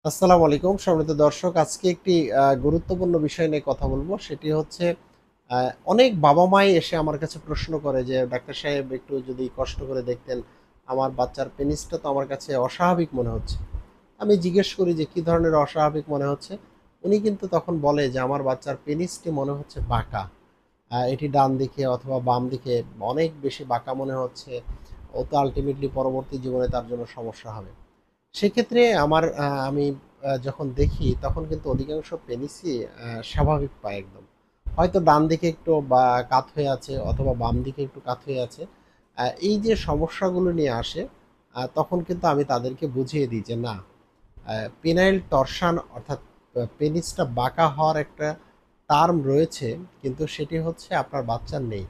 আসসালামু আলাইকুম সম্মানিত দর্শক। আজকে একটি গুরুত্বপূর্ণ বিষয় নিয়ে কথা বলব। সেটি হচ্ছে অনেক বাবা-মাই এসে আমার কাছে প্রশ্ন করে যে, "ডাক্তার সাহেব একটু যদি কষ্ট করে দেখতেন, আমার বাচ্চার পেনিসটা তো আমার কাছে অস্বাভাবিক মনে হচ্ছে।" আমি জিজ্ঞেস করি যে, "কি ধরনের অস্বাভাবিক মনে হচ্ছে?" উনি কিন্তু তখন বলে যে, "আমার বাচ্চার পেনিসটি মনে হচ্ছে বাঁকা। এটি ডান দিকে অথবা বাম দিকে অনেক বেশি বাঁকা মনে হচ্ছে। ও তো আল্টিমেটলি পরবর্তী জীবনে তার জন্য সমস্যা হবে।" সেক্ষেত্রে আমি যখন দেখি তখন কিন্তু অধিকাংশ পেনিসই স্বাভাবিক পাই একদম। হয়তো ডান দিকে একটু বা কাত হয়ে আছে অথবা বাম দিকে একটু কাত হয়ে আছে। এই যে সমস্যাগুলো নিয়ে আসে তখন কিন্তু আমি তাদেরকে বুঝিয়ে দিই যে না, পেনাইল টরশন অর্থাৎ পেনিসটা বাঁকা হওয়ার একটা টার্ম রয়েছে, কিন্তু সেটি হচ্ছে আপনার বাচ্চার নেই।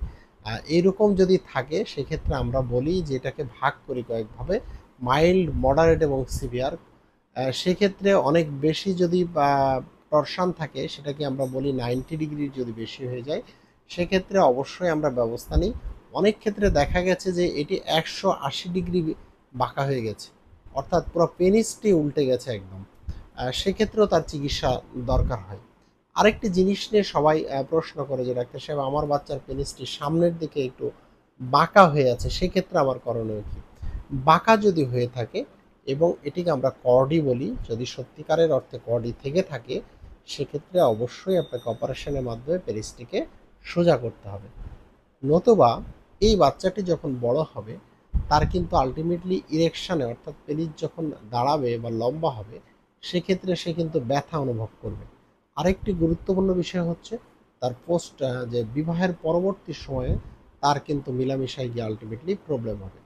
এইরকম যদি থাকে সেক্ষেত্রে আমরা বলি যে এটাকে ভাগ করি কয়েকভাবে, মাইল্ড, মডারেট এবং সিভিয়ার। সেক্ষেত্রে অনেক বেশি যদি টরশন থাকে সেটাকে আমরা বলি 90 ডিগ্রি যদি বেশি হয়ে যায়, সেক্ষেত্রে অবশ্যই আমরা ব্যবস্থা নিই। অনেক ক্ষেত্রে দেখা গেছে যে এটি 180 ডিগ্রি বাঁকা হয়ে গেছে। অর্থাৎ পুরো পেনিসটি উল্টে গেছে একদম। সেক্ষেত্রেও তার চিকিৎসা দরকার হয়। আরেকটি জিনিস নিয়ে সবাই প্রশ্ন করে যে, "ডাক্তার সাহেব আমার বাচ্চার পেনিসটি সামনের দিকে একটু বাঁকা হয়ে আছে, সেক্ষেত্রে আমার করণীয় কী?" বাঁকা যদি হয়ে থাকে এবং এটিকে আমরা কর্ডি বলি, যদি সত্যিকারের অর্থে কর্ডি থেকে থাকে, সেক্ষেত্রে অবশ্যই আপনাকে অপারেশনের মাধ্যমে পেনিসটিকে সোজা করতে হবে। নতুবা এই বাচ্চাটি যখন বড় হবে তার কিন্তু আল্টিমেটলি ইরেকশনে অর্থাৎ পেনিস যখন দাঁড়াবে বা লম্বা হবে সেক্ষেত্রে সে কিন্তু ব্যথা অনুভব করবে। আরেকটি গুরুত্বপূর্ণ বিষয় হচ্ছে তার যে বিবাহের পরবর্তী সময়ে তার কিন্তু মিলামিশায় গিয়ে আল্টিমেটলি প্রবলেম হবে।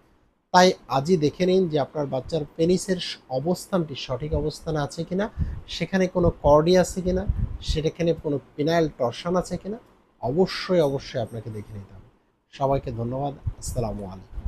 তাই আজই দেখে নিন যে আপনার বাচ্চার পেনিসের অবস্থানটি সঠিক অবস্থানে আছে কিনা, সেখানে কোনো কর্ডি আছে কিনা, সেখানে কোনো পিনাইল টরশন আছে কিনা। অবশ্যই আপনাকে দেখে নিতে হবে। সবাইকে ধন্যবাদ। আসসালামু আলাইকুম।